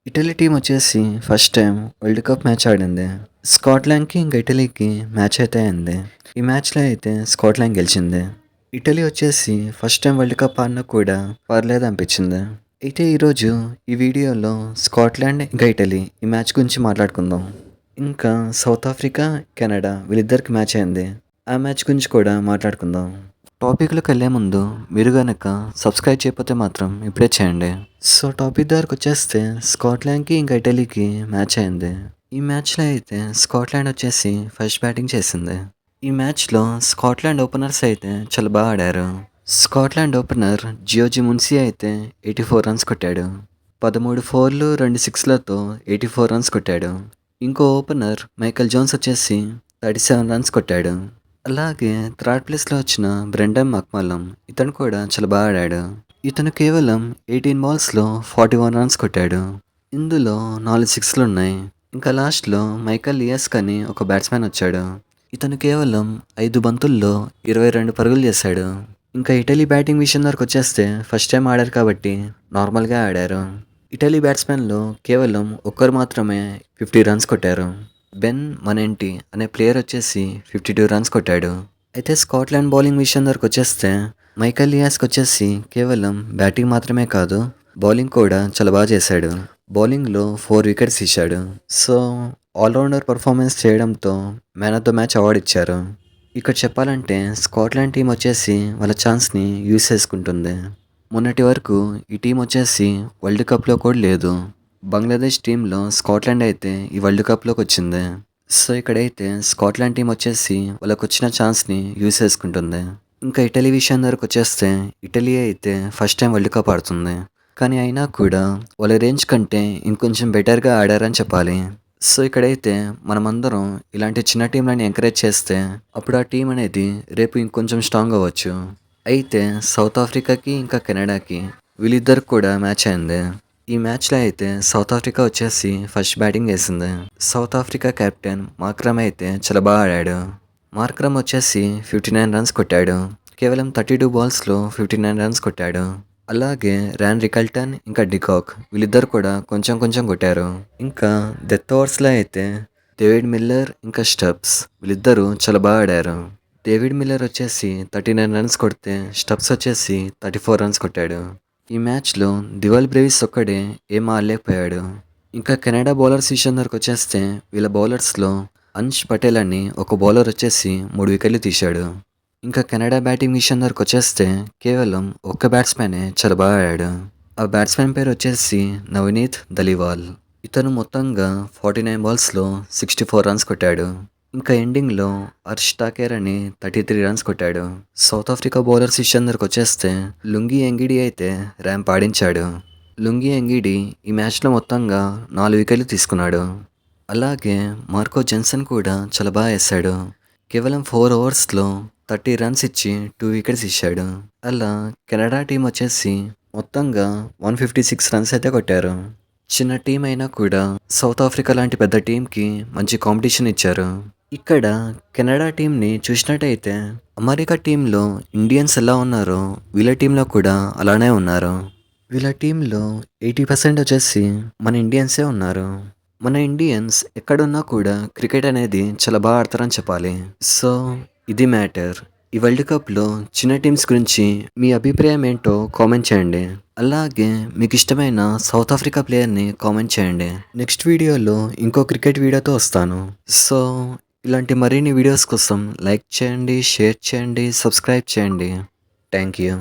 Italy team వచ్చేసి first time world cup match ఆడింది. స్కాట్లాండ్‌కి ఇంకా ఇటలీకి మ్యాచ్ అయితే అయింది. ఈ మ్యాచ్‌లో అయితే స్కాట్లాండ్ గెలిచింది. ఇటలీ వచ్చేసి ఫస్ట్ టైం వరల్డ్ కప్ ఆడినా కూడా పర్లేదు అనిపించింది. అయితే ఈరోజు ఈ వీడియోలో స్కాట్లాండ్ ఇంకా ఇటలీ ఈ మ్యాచ్ గురించి మాట్లాడుకుందాం. ఇంకా సౌత్ ఆఫ్రికా, కెనడా వీళ్ళిద్దరికి మ్యాచ్ అయింది. ఆ మ్యాచ్ గురించి కూడా మాట్లాడుకుందాం. టాపిక్‌లోకి వెళ్ళే ముందు మీరు గనక సబ్స్క్రైబ్ చేయకపోతే మాత్రం ఇప్పుడే చేయండి. సో టాపిక్ దగ్గరకొచ్చేస్తే స్కాట్లాండ్‌కి ఇంకా ఇటలీకి మ్యాచ్ అయింది. ఈ మ్యాచ్‌లో అయితే స్కాట్లాండ్ వచ్చేసి ఫస్ట్ బ్యాటింగ్ చేసింది. ఈ మ్యాచ్‌లో స్కాట్లాండ్ ఓపెనర్స్ అయితే చాలా బాగా ఆడారు. స్కాట్లాండ్ ఓపెనర్ జియోర్జి మున్సీ అయితే 84 రన్స్ కొట్టాడు. 13 ఫోర్లు, 2 సిక్స్‌లతో 84 రన్స్ కొట్టాడు. ఇంకో ఓపెనర్ మైకేల్ జోన్స్ వచ్చేసి 37 రన్స్ కొట్టాడు. అలాగే థర్డ్ ప్లేస్‌లో వచ్చిన బ్రెండన్ మక్‌మల్లమ్ ఇతను కూడా చాలా బాగా ఆడాడు. ఇతను కేవలం 18 బాల్స్‌లో 41 రన్స్ కొట్టాడు. ఇందులో 4 సిక్స్‌లున్నాయి. ఇంకా లాస్ట్‌లో మైకేల్ లియాస్క్ అని ఒక బ్యాట్స్‌మెన్ వచ్చాడు. ఇతను కేవలం 5 బంతుల్లో 22 పరుగులు చేశాడు. ఇంకా ఇటలీ బ్యాటింగ్ విషయం వరకొచ్చేస్తే ఫస్ట్ టైం ఆడారు కాబట్టి నార్మల్‌గా ఆడారు. ఇటలీ బ్యాట్స్‌మెన్‌లో కేవలం ఒక్కరు మాత్రమే 50 రన్స్ కొట్టారు. బెన్ మనేంటి అనే ప్లేయర్ వచ్చేసి 52 రన్స్ కొట్టాడు. అయితే స్కాట్లాండ్ బౌలింగ్ విషయం వరకొచ్చేస్తే మైకేల్ లియాస్క్ వచ్చేసి కేవలం బ్యాటింగ్ మాత్రమే కాదు బౌలింగ్ కూడా చాలా బాగా చేశాడు. బౌలింగ్లో 4 వికెట్స్ తీశాడు. సో ఆల్రౌండర్ పర్ఫార్మెన్స్ చేయడంతో man of the match award ఇచ్చారు. ఇక్కడ చెప్పాలంటే స్కాట్లాండ్ టీం వచ్చేసి వాళ్ళ ఛాన్స్ని యూజ్ చేసుకుంటుంది. మొన్నటి వరకు ఈ టీం వచ్చేసి వరల్డ్ కప్లో కూడా లేదు. బంగ్లాదేశ్ టీంలో స్కాట్లాండ్ అయితే ఈ వరల్డ్ కప్లోకి వచ్చింది. సో ఇక్కడైతే స్కాట్లాండ్ టీం వచ్చేసి వాళ్ళకు వచ్చిన ఛాన్స్ని యూజ్ చేసుకుంటుంది. ఇంకా ఇటలీ విషయం వరకు వచ్చేస్తే ఇటలీ అయితే ఫస్ట్ టైం వరల్డ్ కప్ ఆడుతుంది. కానీ అయినా కూడా వాళ్ళ రేంజ్ కంటే ఇంకొంచెం బెటర్గా ఆడారని చెప్పాలి. సో ఇక్కడైతే మనమందరం ఇలాంటి చిన్న టీంలని ఎంకరేజ్ చేస్తే అప్పుడు ఆ టీం అనేది రేపు ఇంకొంచెం స్ట్రాంగ్ అవ్వచ్చు. అయితే సౌత్ ఆఫ్రికాకి ఇంకా కెనడాకి వీళ్ళిద్దరికి కూడా మ్యాచ్ అయింది. ఈ మ్యాచ్లో అయితే సౌత్ ఆఫ్రికా వచ్చేసి ఫస్ట్ బ్యాటింగ్ వేసింది. సౌత్ ఆఫ్రికా కెప్టెన్ మార్క్రమ్ అయితే చాలా బాగా ఆడాడు. మార్క్రమ్ వచ్చేసి 59 రన్స్ కొట్టాడు. కేవలం 32 బాల్స్లో 59 రన్స్ కొట్టాడు. అలాగే ర్యాన్ రికల్టన్ ఇంకా డికాక్ వీళ్ళిద్దరు కూడా కొంచెం కొంచెం కొట్టారు. ఇంకా డెత్ ఓవర్స్లో అయితే డేవిడ్ మిల్లర్ ఇంకా స్టబ్స్ వీళ్ళిద్దరూ చాలా బాగా ఆడారు. డేవిడ్ మిల్లర్ వచ్చేసి 39 రన్స్ కొడితే స్టబ్స్ వచ్చేసి 34 రన్స్ కొట్టాడు. ఈ మ్యాచ్లో దివాల్ బ్రేవిస్ ఒక్కడే ఏం ఆడలేకపోయాడు. ఇంకా కెనడా బౌలర్స్ విషయం వరకు వచ్చేస్తే వీళ్ళ బౌలర్స్లో అన్ష్ పటేల్ అని ఒక బౌలర్ వచ్చేసి 3 వికెట్లు తీశాడు. ఇంకా కెనడా బ్యాటింగ్ విషయం వరకు వచ్చేస్తే కేవలం ఒక్క బ్యాట్స్మెనే చాలా బాగా ఆడాడు. ఆ బ్యాట్స్మెన్ పేరు వచ్చేసి నవనీత్ దలివాల్. ఇతను మొత్తంగా 49 బాల్స్లో 64 రన్స్ కొట్టాడు. ఇంకా ఎండింగ్లో హర్ష్ టాకేర్ అని 33 రన్స్ కొట్టాడు. సౌత్ ఆఫ్రికా బౌలర్స్ విషయం దగ్గరకు వచ్చేస్తే లుంగి ఎంగిడి అయితే ర్యాంప్ ఆడించాడు. లుంగి ఎంగిడి ఈ మ్యాచ్లో మొత్తంగా 4 వికెట్లు తీసుకున్నాడు. అలాగే మార్కో జెన్సన్ కూడా చాలా బాగా వేశాడు. కేవలం 4 ఓవర్స్లో 30 రన్స్ ఇచ్చి 2 వికెట్స్ ఇచ్చాడు. అలా కెనడా టీం వచ్చేసి మొత్తంగా 156 రన్స్ అయితే కొట్టారు. చిన్న టీం అయినా కూడా సౌత్ ఆఫ్రికా లాంటి పెద్ద టీంకి మంచి కాంపిటీషన్ ఇచ్చారు. ఇక్కడ కెనడా టీంని చూసినట్టయితే అమెరికా టీంలో ఇండియన్స్ ఎలా ఉన్నారో వీళ్ళ టీంలో కూడా అలానే ఉన్నారు. వీళ్ళ టీంలో 80% వచ్చేసి మన ఇండియన్సే ఉన్నారు. మన ఇండియన్స్ ఎక్కడున్నా కూడా క్రికెట్ అనేది చాలా బాగా ఆడతారని చెప్పాలి. సో ఇది మ్యాటర్. ఈ వరల్డ్ కప్లో చిన్న టీమ్స్ గురించి మీ అభిప్రాయం ఏంటో కామెంట్ చేయండి. అలాగే మీకు ఇష్టమైన సౌత్ ఆఫ్రికా ప్లేయర్ని కామెంట్ చేయండి. నెక్స్ట్ వీడియోలో ఇంకో క్రికెట్ వీడియోతో వస్తాను. సో ఇలాంటి మరిన్ని వీడియోస్ కోసం లైక్ చేయండి, షేర్ చేయండి, సబ్స్క్రైబ్ చేయండి. Thank you.